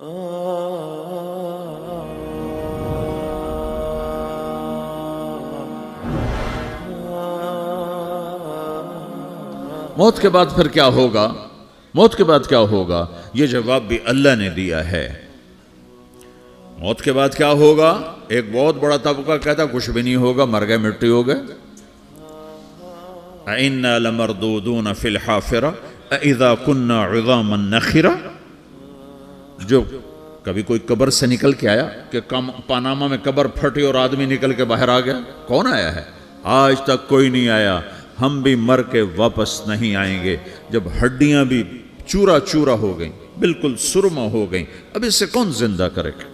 موت کے بعد پھر کیا ہوگا؟ موت کے بعد کیا ہوگا؟ یہ جواب بھی اللہ نے دیا ہے۔ موت کے بعد کیا ہوگا؟ ایک بہت بڑا طبقہ کہتا کچھ بھی نہیں ہوگا، مر گئے، مٹی ہو گئے۔ اِنَّا لَمَرْدُودُونَ فِي الْحَافِرَةِ اِذَا كُنَّا عِظَامًا نَخِرَةً۔ جو کبھی کوئی قبر سے نکل کے آیا کہ پاناما میں قبر پھٹی اور آدمی نکل کے باہر آ گیا؟ کون آیا ہے؟ آج تک کوئی نہیں آیا۔ ہم بھی مر کے واپس نہیں آئیں گے۔ جب ہڈیاں بھی چورا چورا ہو گئیں، بالکل سرما ہو گئیں، اب اسے کون زندہ کرے گا؟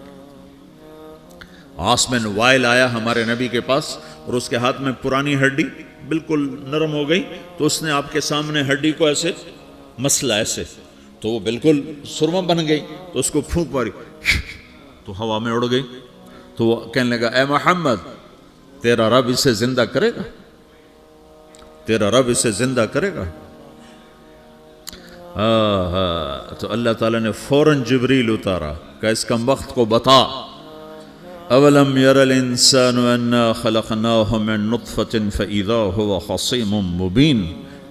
عاص بن وائل آیا ہمارے نبی کے پاس اور اس کے ہاتھ میں پرانی ہڈی بالکل نرم ہو گئی، تو اس نے آپ کے سامنے ہڈی کو ایسے مسلا، ایسے، تو وہ بالکل سرما بن گئی، تو اس کو پھونک ماری تو ہوا میں اڑ گئی۔ تو وہ کہنے لگا اے محمد، تیرا رب اسے زندہ کرے گا؟ تیرا رب اسے زندہ کرے گا؟ تو اللہ تعالیٰ نے فوراً جبریل اتارا کہ اس کم وقت کو بتا، اولم یر الانسان انا خلقناہ من نطفۃ فاذا هو خصیم مبین۔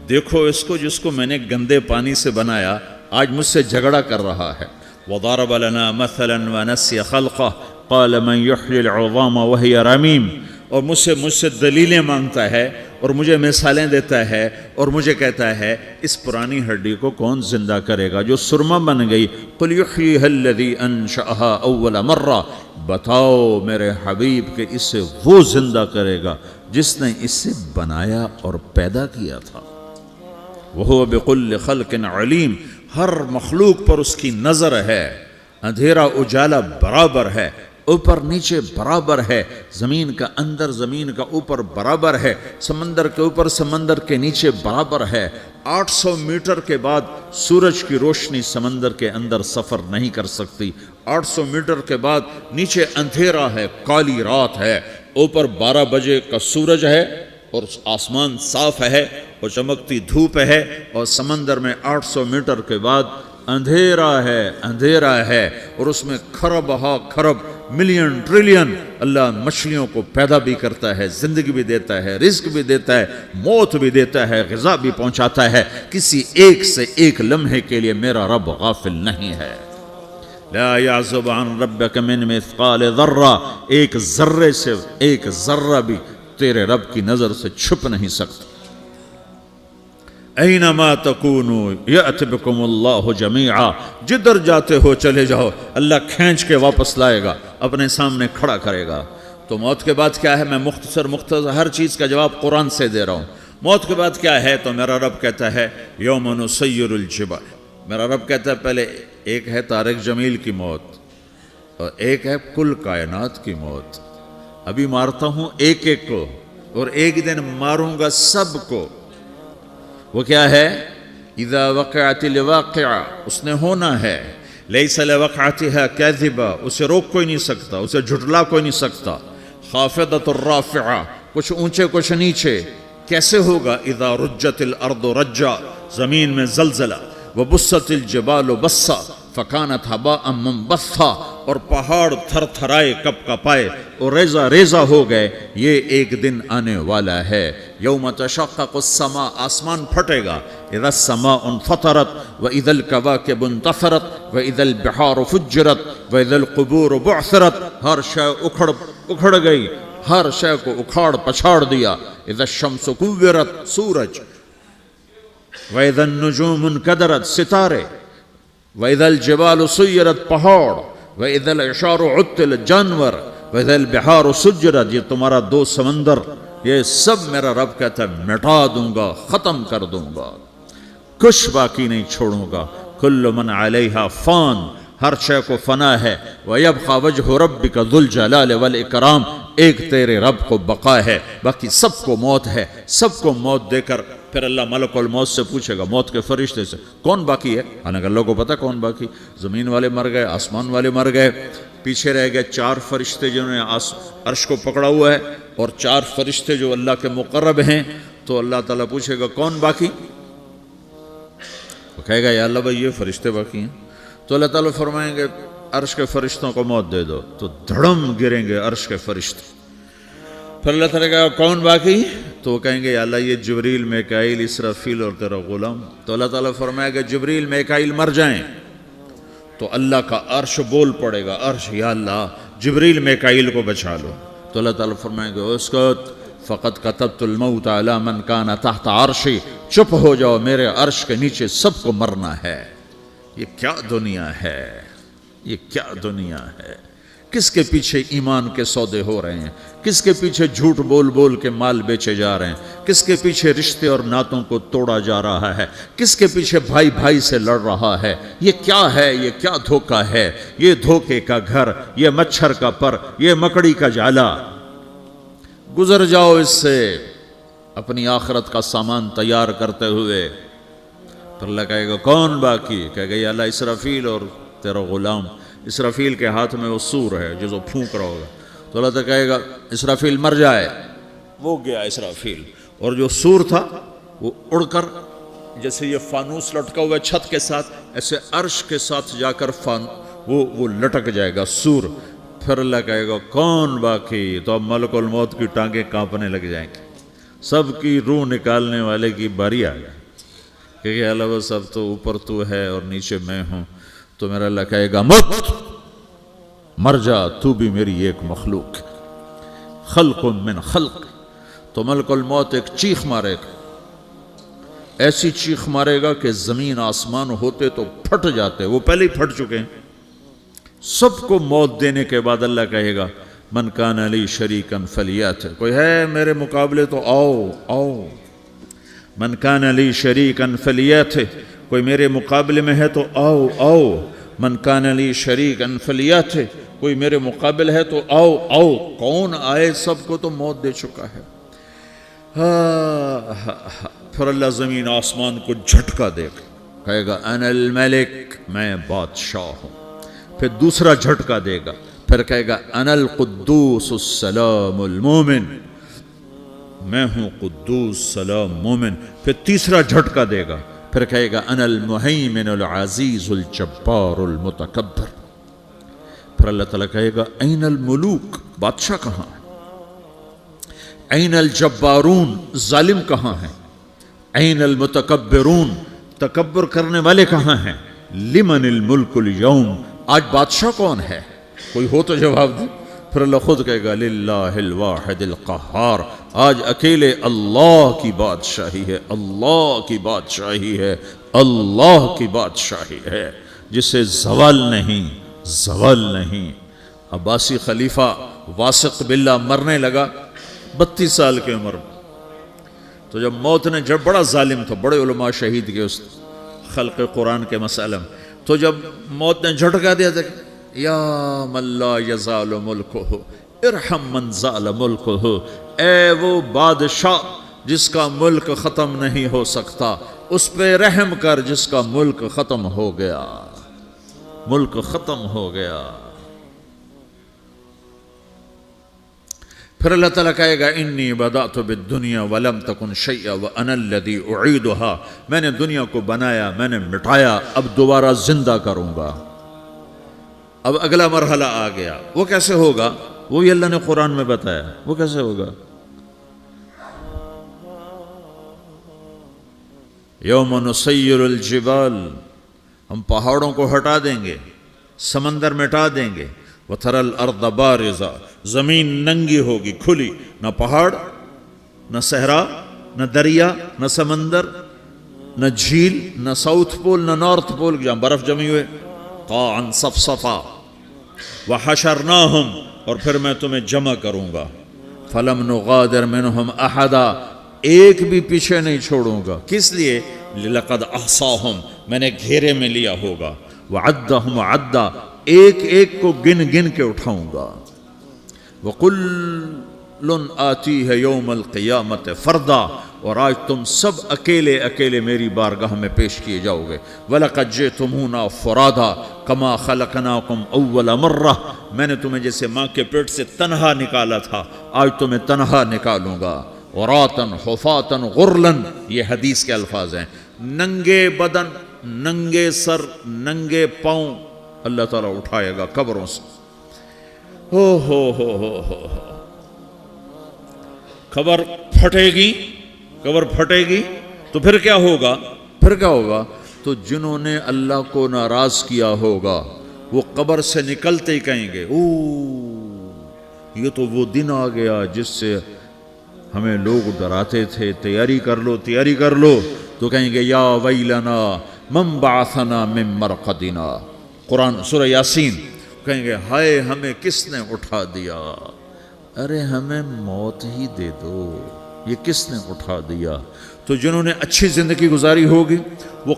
دیکھو اس کو جس کو میں نے گندے پانی سے بنایا، آج مجھ سے جھگڑا کر رہا ہے۔ وضرب لنا مثلا ونسی خلقہ قال من یحیی العظام وہی رمیم۔ اور مجھ سے دلیلیں مانگتا ہے اور مجھے مثالیں دیتا ہے اور مجھے کہتا ہے اس پرانی ہڈی کو کون زندہ کرے گا جو سرما بن گئی؟ قل یحییھا الذی انشأھا اول مرہ۔ بتاؤ میرے حبیب کہ اسے وہ زندہ کرے گا جس نے اسے بنایا اور پیدا کیا تھا۔ وہو بکل خلق علیم۔ ہر مخلوق پر اس کی نظر ہے، اندھیرا اجالا برابر ہے، اوپر نیچے برابر ہے، زمین کا اندر زمین کا اوپر برابر ہے، سمندر کے اوپر سمندر کے نیچے برابر ہے۔ 800 میٹر کے بعد سورج کی روشنی سمندر کے اندر سفر نہیں کر سکتی۔ 800 میٹر کے بعد نیچے اندھیرا ہے، کالی رات ہے، اوپر 12 بجے کا سورج ہے اور آسمان صاف ہے اور چمکتی دھوپ ہے، اور سمندر میں 800 میٹر کے بعد اندھیرا ہے اور اس میں کھرب ہا کھرب ملین ٹریلین اللہ مچھلیوں کو پیدا بھی کرتا ہے، زندگی بھی دیتا ہے، رزق بھی دیتا ہے، موت بھی دیتا ہے، غذا بھی پہنچاتا ہے۔ کسی ایک سے ایک لمحے کے لیے میرا رب غافل نہیں ہے۔ لا يعزب عن ربك من مثقال ذرہ، ایک ذرے سے ایک ذرہ بھی تیرے رب کی نظر سے چھپ نہیں سکتا۔ اینما تکونوا یأت بکم اللہ جمیعا، جدھر جاتے ہو چلے جاؤ، اللہ کھینچ کے واپس لائے گا، اپنے سامنے کھڑا کرے گا۔ تو موت کے بعد کیا ہے؟ میں مختصر ہر چیز کا جواب قرآن سے دے رہا ہوں۔ موت کے بعد کیا ہے؟ تو میرا رب کہتا ہے یوم نسیر الجبال۔ میرا رب کہتا ہے پہلے ایک ہے طارق جمیل کی موت اور ایک ہے کل کائنات کی موت۔ ابھی مارتا ہوں ایک ایک کو اور ایک دن ماروں گا سب کو۔ وہ کیا ہے؟ اذا وقعت الواقعہ، اس نے ہونا ہے۔ لیس لوقعتها کاذبہ، اسے روک کوئی نہیں سکتا، اسے جھٹلا کوئی نہیں سکتا۔ خافضۃ الرافعہ، کچھ اونچے کچھ نیچے۔ کیسے ہوگا؟ اذا رجت الارض رجا، زمین میں زلزلہ۔ وبست الجبال بسا فکانت ہباء منبثا، اور پہاڑ تھر تھرائے کپ کپائے اور ریزہ ریزہ ہو گئے۔ یہ ایک دن آنے والا ہے۔ یوم تشقق السماء، آسمان پھٹے گا۔ اذا السماء انفطرت واذا الكواكب انتثرت واذا البحار فجرت واذا القبور بعثرت، ہر شے اکھڑ گئی، ہر شے کو اکھاڑ پچھاڑ دیا۔ اذا الشمس كورت، سورج۔ وَإِذَا النُّجُومُ انْكَدَرَتْ، ستارے۔ وَإِذَا الْجِبَالُ سُيِّرَتْ، پہاڑ۔ وَإِذَا الْعِشَارُ عُطِّلَتْ، جانور۔ وَإِذَا الْبِحَارُ سُجِّرَتْ، یہ تمہارا دو سمندر، یہ سب میرا رب کہتا ہے مٹا دوں گا، ختم کر دوں گا، کچھ باقی نہیں چھوڑوں گا۔ كُلُّ مَنْ عَلَيْهَا فان، ہر شے کو فنا ہے۔ وَيَبْقَى وَجْهُ رَبِّكَ ذُو الْجَلَالِ وَالْإِكْرَامِ، ایک تیرے رب کو بقا ہے، باقی سب کو موت ہے۔ سب کو موت دے کر پھر اللہ ملک الموت سے پوچھے گا، موت کے فرشتے سے، کون باقی ہے؟ حالانکہ اللہ کو پتہ کون باقی۔ زمین والے مر گئے، آسمان والے مر گئے، پیچھے رہ گئے 4 فرشتے جنہوں نے عرش کو پکڑا ہوا ہے، اور 4 فرشتے جو اللہ کے مقرب ہیں۔ تو اللہ تعالیٰ پوچھے گا کون باقی؟ وہ کہے گا یا اللہ بھائی یہ فرشتے باقی ہیں۔ تو اللہ تعالیٰ فرمائیں گے عرش کے فرشتوں کو موت دے دو تو دھڑم گریں گے عرش کے فرشتے. پھر اللہ تعالیٰ کہا کون باقی؟ تو وہ کہیں گے یا اللہ یہ جبریل میکائیل اسرافیل اور تیرا غلام. تو اللہ تعالیٰ فرمائے گا جبریل میکائیل مر جائیں تو اللہ کا عرش بول پڑے گا, عرش یا اللہ جبریل میکائیل کو بچا لو. تو اللہ تعالیٰ فرمائے گا اسکت فقط کتبت الموت علی من کان تحت عرشی, چپ ہو جاؤ میرے عرش کے نیچے سب کو مرنا ہے. یہ کیا دنیا ہے, یہ کیا دنیا ہے. کس کے پیچھے ایمان کے سودے ہو رہے ہیں, کس کے پیچھے جھوٹ بول بول کے مال بیچے جا رہے ہیں, کس کے پیچھے رشتے اور ناتوں کو توڑا جا رہا ہے, کس کے پیچھے بھائی بھائی سے لڑ رہا ہے. یہ کیا ہے, یہ کیا دھوکہ ہے, یہ دھوکے کا گھر, یہ مچھر کا پر, یہ مکڑی کا جالا. گزر جاؤ اس سے اپنی آخرت کا سامان تیار کرتے ہوئے. پھر اللہ کہے گا کون باقی؟ کہے گا یا اللہ اسرافیل اور تیرا غلام. اسرافیل کے ہاتھ میں وہ سور ہے جو پھونک رہا ہوگا. تو اللہ تعالیٰ کہے گا اسرافیل مر جائے. وہ گیا اسرافیل, اور جو سور تھا وہ اڑ کر جیسے یہ فانوس لٹکا ہوا چھت کے ساتھ ایسے عرش کے ساتھ جا کر وہ لٹک جائے گا سور. پھر اللہ کہے گا کون باقی؟ تو اب ملک الموت کی ٹانگیں کانپنے لگ جائیں گے. سب کی روح نکالنے والے کی باری آ گئی کہ اللہ وہ سب تو اوپر تو ہے اور نیچے میں ہوں. تو میرا اللہ کہے گا مت, مر جا, تو بھی میری ایک مخلوق, خلق من خلق. تو ملک الموت ایک چیخ مارے گا, ایسی چیخ مارے گا کہ زمین آسمان ہوتے تو پھٹ جاتے, وہ پہلے ہی پھٹ چکے ہیں. سب کو موت دینے کے بعد اللہ کہے گا من کان لی شریکا فلیات, کوئی ہے میرے مقابلے تو آؤ آؤ. من کان لی شریکا فلیات, کوئی میرے مقابلے میں ہے تو آؤ آؤ. من کان لی شریکا فلیات, کوئی میرے مقابل ہے تو آؤ آؤ. کون آئے؟ سب کو تو موت دے چکا ہے. پھر اللہ زمین آسمان کو جھٹکا دے گا, کہے گا انا الملک, میں بادشاہ ہوں. پھر دوسرا جھٹکا دے گا, پھر کہے گا انا القدوس السلام المومن, میں ہوں قدوس سلام مومن. پھر تیسرا جھٹکا دے گا, پھر کہے گا انا المہیمن العزیز الجبار المتکبر. پھر اللہ تعالیٰ کہے گا این الملوک, بادشاہ کہاں ہے؟ این الجبارون, ظالم کہاں ہیں؟ این المتکبرون, تکبر کرنے والے کہاں ہیں؟ لمن الملک اليوم, آج بادشاہ کون ہے؟ کوئی ہو تو جواب دے. پھر اللہ خود کہے گا للہ الواحد القہار, آج اکیلے اللہ کی بادشاہی ہے, اللہ کی بادشاہی ہے, اللہ کی بادشاہی ہے جسے زوال نہیں, زوال نہیں. عباسی خلیفہ واثق باللہ مرنے لگا 32 سال کی عمر میں. تو جب موت نے, جب بڑا ظالم تھا, بڑے علماء شہید کے اس خلق قرآن کے مسئلہ میں, تو جب موت نے جھٹکا دیا تھا یا من لا یزال ملکہ ارحم من زال ملکہ, اے وہ بادشاہ جس کا ملک ختم نہیں ہو سکتا, اس پہ رحم کر جس کا ملک ختم ہو گیا, ملک ختم ہو گیا. پھر اللہ تعالیٰ کہے گا انی بدأت بالدنیا ولم تکن شیئا وانا الذی اعیدها, میں نے دنیا کو بنایا, میں نے مٹایا, اب دوبارہ زندہ کروں گا. اب اگلا مرحلہ آ گیا. وہ کیسے ہوگا؟ وہی اللہ نے قرآن میں بتایا. وہ کیسے ہوگا؟ یوم نسیر الجبال, ہم پہاڑوں کو ہٹا دیں گے, سمندر مٹا دیں گے. وَتَرَى الْأَرْضَ بَارِزَةً, زمین ننگی ہوگی, کھلی, نہ پہاڑ, نہ صحرا, نہ دریا, نہ سمندر, نہ جھیل, نہ ساؤتھ پول, نہ نارتھ پول جہاں برف جمی ہوئے. قَاعًا صَفْصَفًا وَحَشَرْنَاهُمْ, اور پھر میں تمہیں جمع کروں گا. فَلَمْ نُغَادِرْ مِنْهُمْ أَحَدًا, ایک بھی پیچھے نہیں چھوڑوں گا. کس لیے؟ لَقَدْ أَحْصَاهُمْ, میں نے گھیرے میں لیا ہوگا. وَعَدَّهُمْ عَدًّا, ایک ایک کو گن گن کے اٹھاؤں گا. وَقُلٌّ آتِيهَ يَوْمَ الْقِيَامَةِ فَرْدًا, اور آج تم سب اکیلے اکیلے میری بارگاہ میں پیش کیے جاؤ گے. وَلَقَدْ جِئْتُمُونَا فُرَادًا كَمَا خَلَقْنَاكُمْ أَوَّلَ مَرَّةٍ, میں نے تمہیں جیسے ماں کے پیٹ سے تنہا نکالا تھا, آج تمہیں تنہا نکالوں گا. عُرَاةً حُفَاةً غُرْلًا, یہ حدیث کے الفاظ ہیں. ننگے بدن, ننگے سر, ننگے پاؤں, اللہ تعالیٰ اٹھائے گا قبروں سے. ہو قبر پھٹے گی تو پھر کیا ہوگا؟ تو جنہوں نے اللہ کو ناراض کیا ہوگا وہ قبر سے نکلتے ہی کہیں گے یہ تو وہ دن آ گیا جس سے ہمیں لوگ ڈراتے تھے، تیاری کر لو. تو کہیں گے یا ویلنا من بعثنا من مرقدنا، قرآن سورہ یاسین. کہیں گے ہائے ہمیں کس نے اٹھا دیا، ارے ہمیں موت ہی دے دو، یہ کس نے اٹھا دیا. تو جنہوں نے اچھی زندگی گزاری ہوگی وہ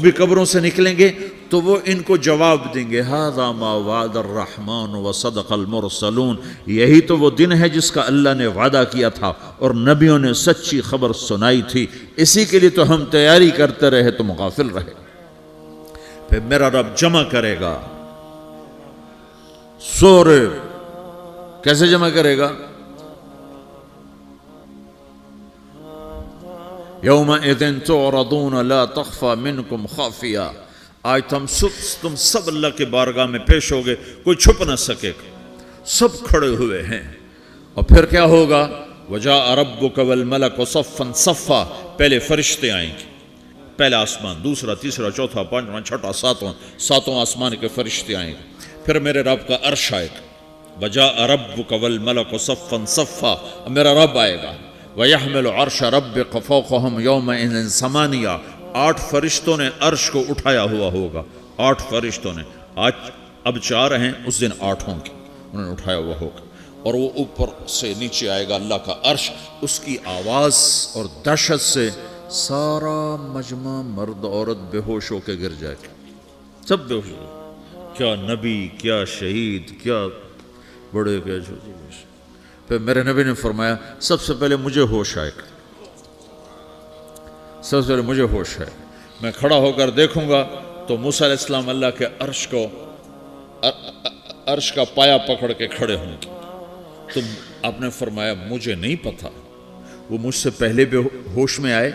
بھی قبروں سے نکلیں گے تو وہ ان کو جواب دیں گے ھذا ما وعد الرحمن وصدق المرسلون، یہی تو وہ دن ہے جس کا اللہ نے وعدہ کیا تھا اور نبیوں نے سچی خبر سنائی تھی، اسی کے لیے تو ہم تیاری کرتے رہے، تم غافل رہے. پھر میرا رب جمع کرے گا سورے. کیسے جمع کرے گا؟ یومئذ تعرضون لا تخفى منکم خافیہ. آج تم سب اللہ کے بارگاہ میں پیش ہوگے، کوئی چھپ نہ سکے گا، سب کھڑے ہوئے ہیں. اور پھر کیا ہوگا؟ وجاء ربک والملک صفا صفا. پہلے فرشتے آئیں گے، پہلا آسمان، دوسرا، تیسرا، چوتھا، پانچواں، چھٹا، ساتواں آسمان کے فرشتے آئیں گے. پھر میرے رب کا عرش آئے گا. وجاء ربک والملک صفا صفا. میرا رب آئے گا. وَيَحْمِلُ عَرْشَ رَبِّكَ فَوْقَهُمْ يَوْمَئِذٍ ثَمَانِيَةٌ. 8 فرشتوں نے عرش کو اٹھایا ہوا ہوگا. 8 فرشتوں نے، آج اب 4 ہیں، اس دن 8 ہوں گے، انہوں نے اٹھایا ہوا ہوگا. اور وہ اوپر سے نیچے آئے گا اللہ کا عرش. اس کی آواز اور دہشت سے سارا مجمع مرد عورت بے ہوش ہو کے گر جائے گا، سب بے ہوش. کیا نبی، کیا شہید، کیا بڑے، کیا چھوٹے. پھر میرے نبی نے فرمایا سب سے پہلے مجھے ہوش آئے گا، سب سے پہلے مجھے ہوش ہے. میں کھڑا ہو کر دیکھوں گا تو موسیٰ علیہ السلام اللہ کے عرش کا پایا پکڑ کے کھڑے ہوں گے. تو آپ نے فرمایا مجھے نہیں پتا وہ مجھ سے پہلے بے ہوش میں آئے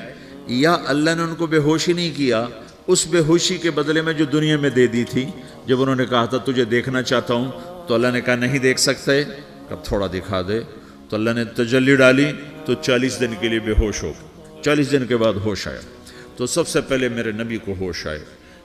یا اللہ نے ان کو بے ہوشی نہیں کیا، اس بے ہوشی کے بدلے میں جو دنیا میں دے دی تھی. جب انہوں نے کہا تھا تجھے دیکھنا چاہتا ہوں تو اللہ نے کہا نہیں دیکھ سکتے، کب تھوڑا دکھا دے. تو اللہ نے تجلی ڈالی تو 40 دن کے لیے بے ہوش ہو گئے. 40 دن کے بعد ہوش آیا. تو سب سے پہلے میرے نبی کو ہوش آئے،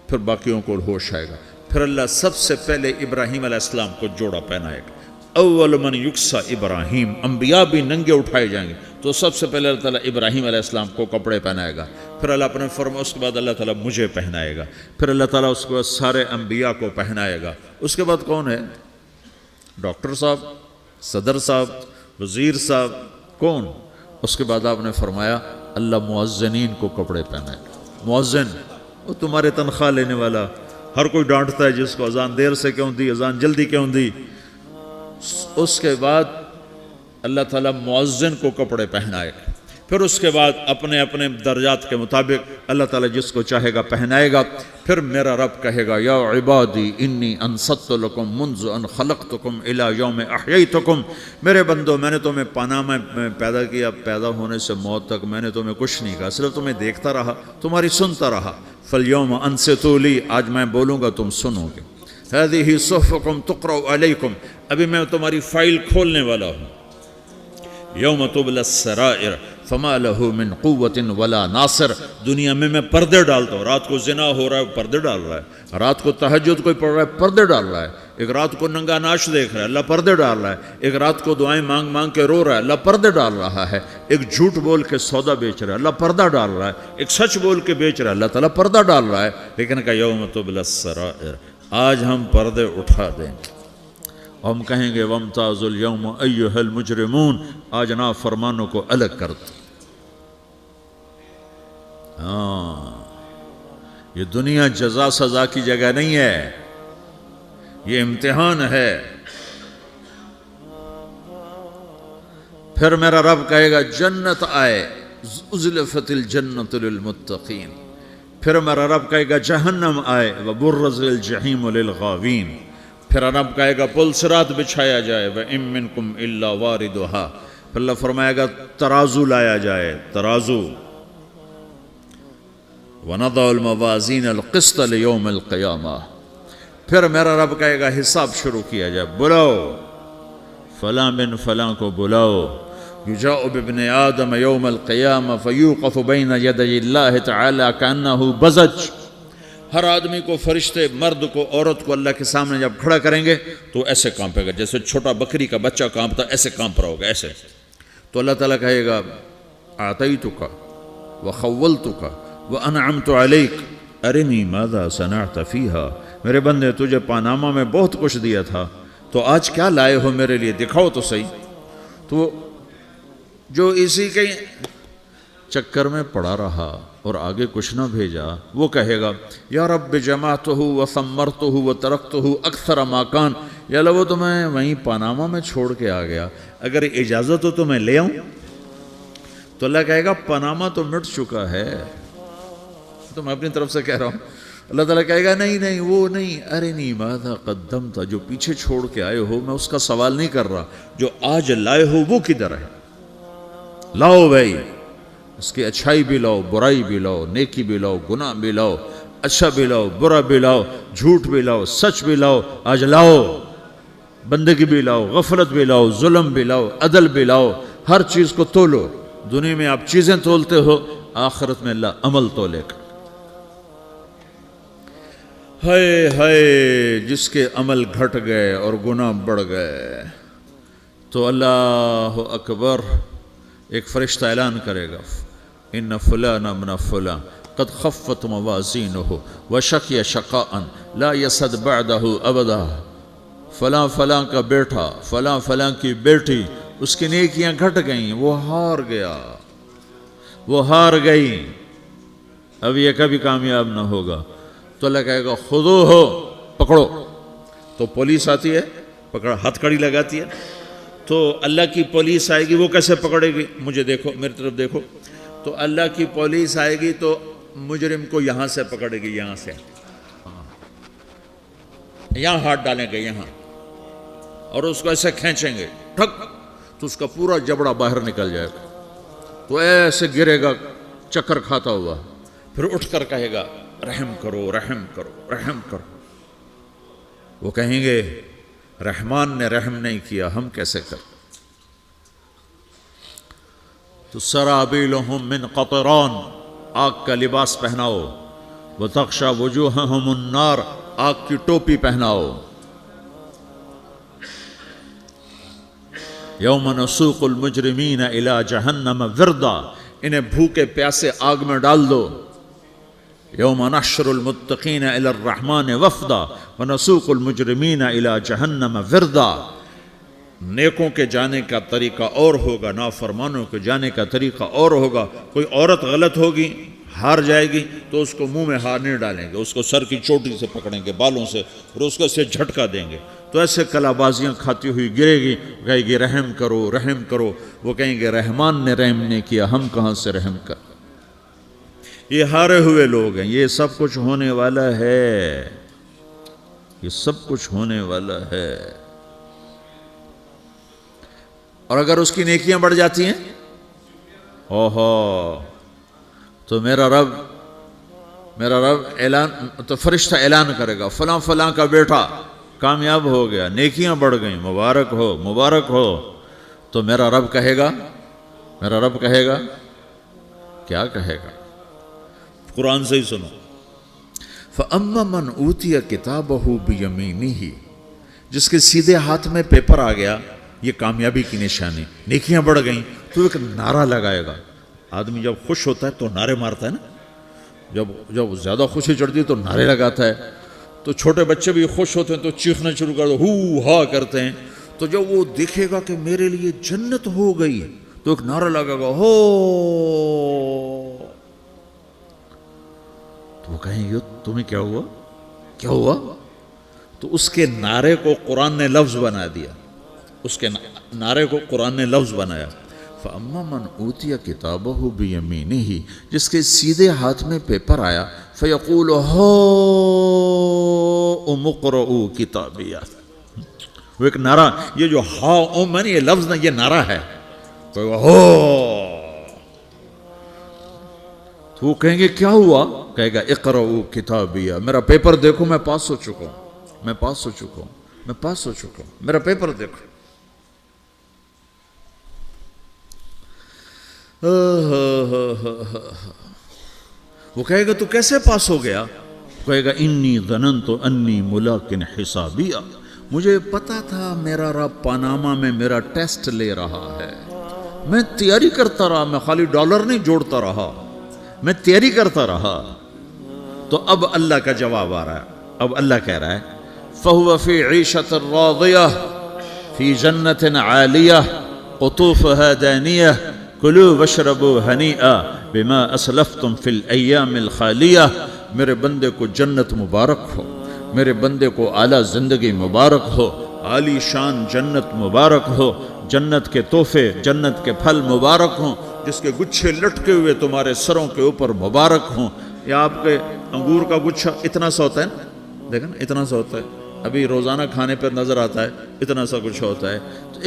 پھر باقیوں کو ہوش آئے گا. پھر اللہ سب سے پہلے ابراہیم علیہ السلام کو جوڑا پہنائے گا. اول من یکسا ابراہیم. انبیاء بھی ننگے اٹھائے جائیں گے تو سب سے پہلے اللہ تعالیٰ ابراہیم علیہ السلام کو کپڑے پہنائے گا. پھر اللہ اپنے فرما اس کے بعد اللہ تعالیٰ مجھے پہنائے گا. پھر اللہ تعالیٰ اس کے بعد سارے انبیاء کو پہنائے گا. اس کے بعد کون ہے؟ ڈاکٹر صاحب، صدر صاحب، وزیر صاحب، کون؟ اس کے بعد آپ نے فرمایا اللہ مؤذنین کو کپڑے پہنائے گا. مؤذن وہ تمہارے تنخواہ لینے والا، ہر کوئی ڈانٹتا ہے جس کو اذان دیر سے کیوں دی، اذان جلدی کیوں دی. اس کے بعد اللہ تعالیٰ مؤذن کو کپڑے پہنائے گا. پھر اس کے بعد اپنے اپنے درجات کے مطابق اللہ تعالیٰ جس کو چاہے گا پہنائے گا. پھر میرا رب کہے گا یا عبادی انی انصت لکم منذ ان خلقتکم الی یوم احییتکم. میرے بندو میں نے تمہیں پاناما میں پیدا کیا، پیدا ہونے سے موت تک میں نے تمہیں کچھ نہیں کہا، صرف تمہیں دیکھتا رہا، تمہاری سنتا رہا. فالیوم انصتوا لی، آج میں بولوں گا تم سنو گے. ہذہ صحفکم تقرأ علیکم، ابھی میں تمہاری فائل کھولنے والا ہوں. یوم تبلی السرائر فما لہ من قوت ولا ناصر. دنیا میں پردے ڈالتا ہوں. رات کو زنا ہو رہا ہے، پردے ڈال رہا ہے. رات کو تہجد کوئی پڑھ رہا ہے، پردے ڈال رہا ہے. ایک رات کو ننگا ناچ دیکھ رہا ہے، اللہ پردے ڈال رہا ہے. ایک رات کو دعائیں مانگ مانگ کے رو رہا ہے، اللہ پردے ڈال رہا ہے. ایک جھوٹ بول کے سودا بیچ رہا ہے، اللہ پردہ ڈال رہا ہے. ایک سچ بول کے بیچ رہا ہے، اللہ تعالیٰ پردہ ڈال رہا ہے. لیکن کہ یوم تبلی السرائر، آج ہم پردے اٹھا دیں گے. ہم کہیں گے وامتازوا اليوم ایھا المجرمون، آج نافرمانوں کو الگ کر دو. یہ دنیا جزا سزا کی جگہ نہیں ہے، یہ امتحان ہے. پھر میرا رب کہے گا جنت آئے، ازلفت الجنت للمتقین. پھر میرا رب کہے گا جہنم آئے، وبرزت الجحیم للغاوین. پھر رب کہے گا پل صراط بچھایا جائے، وَإِن مِّنكُمْ إِلَّا وَارِدُهَا. پھر اللہ فرمائے گا ترازو لایا جائے، ترازو. وَنَضَعُ الْمَوَازِينَ الْقِسْطَ لِيَوْمِ الْقِيَامَةِ. پھر میرا رب کہے گا حساب شروع کیا جائے، بلاؤ فلاں بن فلاں کو بلاؤ، یجاء بابن آدم یوم القیامہ فیوقف بین یدی اللہ تعالی کانہ بزج۔ ہر آدمی کو، فرشتے، مرد کو، عورت کو اللہ کے سامنے جب کھڑا کریں گے تو ایسے کانپے گا جیسے چھوٹا بکری کا بچہ کانپتا، ایسے کانپ رہا ہوگا ایسے۔ تو اللہ تعالیٰ کہے گا اعطیتک وخولتک وانعمت علیک ارنی ماذا صنعت فیہا، میرے بندے تجھے پاناما میں بہت کچھ دیا تھا، تو آج کیا لائے ہو میرے لیے، دکھاؤ تو صحیح۔ تو جو اسی کے چکر میں پڑا رہا اور آگے کچھ نہ بھیجا، وہ کہے گا یا رب جمعتہ وثمرتہ وترکتہ اکثر ما کان، یا اللہ وہ تو میں وہیں پاناما میں چھوڑ کے آ گیا، اگر اجازت ہو تو میں لے آؤں؟ تو اللہ کہے گا پاناما تو مٹ چکا ہے، تو میں اپنی طرف سے کہہ رہا ہوں۔ اللہ تعالیٰ کہے گا نہیں نہیں وہ نہیں، ارنی ماذا قدمت، جو پیچھے چھوڑ کے آئے ہو میں اس کا سوال نہیں کر رہا، جو آج لائے ہو وہ کدھر ہے، لاؤ بھائی، اس کی اچھائی بھی لاؤ، برائی بھی لاؤ، نیکی بھی لاؤ، گناہ بھی لاؤ، اچھا بھی لاؤ، برا بھی لاؤ، جھوٹ بھی لاؤ، سچ بھی لاؤ، آج لاؤ، بندگی بھی لاؤ، غفلت بھی لاؤ، ظلم بھی لاؤ، عدل بھی لاؤ، ہر چیز کو تولو۔ دنیا میں آپ چیزیں تولتے ہو، آخرت میں اللہ عمل تولے گا۔ ہائے ہائے جس کے عمل گھٹ گئے اور گناہ بڑھ گئے، تو اللہ اکبر، ایک فرشتہ اعلان کرے گا ان فلان ابن فلان قد خفت موازینہ وشقی شقاء لا یسد بعدہ ابدا، فلاں فلاں کا بیٹا، فلاں فلاں کی بیٹی، اس کی نیکیاں گھٹ گئیں، وہ ہار گیا، وہ ہار گئی، اب یہ کبھی کامیاب نہ ہوگا۔ تو اللہ کہے گا خودو ہو، پکڑو۔ تو پولیس آتی ہے، پکڑ، ہتھ کڑی لگاتی ہے، تو اللہ کی پولیس آئے گی، وہ کیسے پکڑے گی؟ مجھے دیکھو، میری طرف دیکھو۔ تو اللہ کی پولیس آئے گی تو مجرم کو یہاں سے پکڑے گی، یہاں سے، یہاں ہاتھ ڈالیں گے یہاں، اور اس کو ایسے کھینچیں گے، ٹھک، تو اس کا پورا جبڑا باہر نکل جائے گا، تو ایسے گرے گا چکر کھاتا ہوا، پھر اٹھ کر کہے گا رحم کرو، رحم کرو، رحم کرو۔ وہ کہیں گے رحمان نے رحم نہیں کیا، ہم کیسے کریں؟ تو سرابیلہم من قطران، آگ کا لباس پہناؤ، وتغشا وجوہہم النار، آگ کی ٹوپی پہناؤ۔ یوم نسوق المجرمین الی جہنم وردا، انہیں بھوکے پیاسے آگ میں ڈال دو۔ یوم نحشر المتقین الی الرحمن وفدا ونسوق المجرمین الی جہنم وردا۔ نیکوں کے جانے کا طریقہ اور ہوگا، نافرمانوں کے جانے کا طریقہ اور ہوگا۔ کوئی عورت غلط ہوگی، ہار جائے گی، تو اس کو منہ میں ہار نہیں ڈالیں گے، اس کو سر کی چوٹی سے پکڑیں گے، بالوں سے، اور اس کو سے جھٹکا دیں گے، تو ایسے کلا بازیاں کھاتی ہوئی گرے گی، کہے گی رحم کرو، رحم کرو۔ وہ کہیں گے رحمان نے رحم نہیں کیا، ہم کہاں سے رحم کر۔ یہ ہارے ہوئے لوگ ہیں، یہ سب کچھ ہونے والا ہے، یہ سب کچھ ہونے والا ہے۔ اور اگر اس کی نیکیاں بڑھ جاتی ہیں، اوہو، تو میرا رب اعلان، تو فرشتہ اعلان کرے گا فلاں فلاں کا بیٹا کامیاب ہو گیا، نیکیاں بڑھ گئیں، مبارک ہو، مبارک ہو۔ تو میرا رب کہے گا کیا کہے گا؟ قرآن سے ہی سنو۔ فَأَمَّا مَنْ أُوتِيَ كِتَابَهُ بِيَمِينِهِ، جس کے سیدھے ہاتھ میں پیپر آ گیا، یہ کامیابی کی نشانی، نیکیاں بڑھ گئیں، تو ایک نعرہ لگائے گا۔ آدمی جب خوش ہوتا ہے تو نعرے مارتا ہے نا، جب زیادہ خوشی چڑھتی ہے تو نعرے لگاتا ہے۔ تو چھوٹے بچے بھی خوش ہوتے ہیں تو چیخنا شروع کر دو، ہو ہا کرتے ہیں۔ تو جب وہ دیکھے گا کہ میرے لیے جنت ہو گئی، تو ایک نعرہ لگے گا، ہو، تو وہ کہیں گے تمہیں کیا ہوا، کیا ہوا؟ تو اس کے نعرے کو قرآن نے لفظ بنا دیا، اس کے نعرے کو قرآن نے لفظ بنایا۔ فَأَمَّا مَنْ أُوتِيَ كِتَابَهُ بِيَمِينِهِ، جس کے سیدھے ہاتھ میں پیپر آیا، فَيَقُولُ هَاؤْمُ اقْرَءُوا كِتَابِيَهْ، وہ ایک نعرہ، یہ جو ہاؤم ہے نا، یہ لفظ نہ، یہ نعرہ ہے، تو وہ کہیں گے کیا ہوا؟ کہے گا اقرؤوا کتابیہ، میرا پیپر دیکھو، میں پاس ہو چکا ہوں، میں پاس ہو چکا ہوں، میں پاس ہو چکا ہوں، میرا پیپر دیکھو۔ وہ کہے گا تو کیسے پاس ہو گیا؟ کہے گا انی ظننت انی ملاق حسابیہ، مجھے پتا تھا میرا رب پاناما میں میرا ٹیسٹ لے رہا ہے، میں تیاری کرتا رہا، میں خالی ڈالر نہیں جوڑتا رہا، میں تیاری کرتا رہا۔ تو اب اللہ کا جواب آ رہا ہے، اب اللہ کہہ رہا ہے فَهُوَ فِي عِيشَةٍ رَاضِيَةٍ فِي جَنَّةٍ عَالِيَةٍ قُطُوفُهَا دَانِيَةٍ كُلُوا وَاشْرَبُوا هَنِيئًا بِمَا أَسْلَفْتُمْ فِي الْأَيَّامِ الْخَالِيَةِ، میرے بندے کو جنت مبارک ہو، میرے بندے کو اعلیٰ زندگی مبارک ہو، عالی شان جنت مبارک ہو، جنت کے تحفے، جنت کے پھل مبارک ہوں، جس کے گچھے لٹکے ہوئے تمہارے سروں کے اوپر مبارک ہوں۔ یا آپ کے انگور کا گچھا اتنا سا ہوتا ہے نا، دیکھیں نا اتنا سا ہوتا ہے، ابھی روزانہ کھانے پر نظر آتا ہے، اتنا سا گچھا ہوتا ہے۔ تو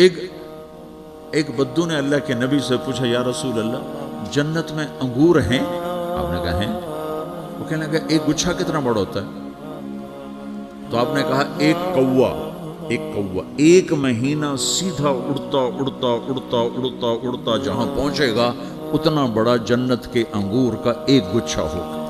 ایک بدو نے اللہ کے نبی سے پوچھا یا رسول اللہ جنت میں انگور ہیں؟ آپ نے کہا ہیں۔ وہ کہنے لگا ایک گچھا کتنا بڑا ہوتا ہے؟ تو آپ نے کہا ایک کوا، ایک مہینہ سیدھا اڑتا اڑتا اڑتا اڑتا اڑتا جہاں پہنچے گا اتنا بڑا جنت کے انگور کا ایک گچھا ہوگا۔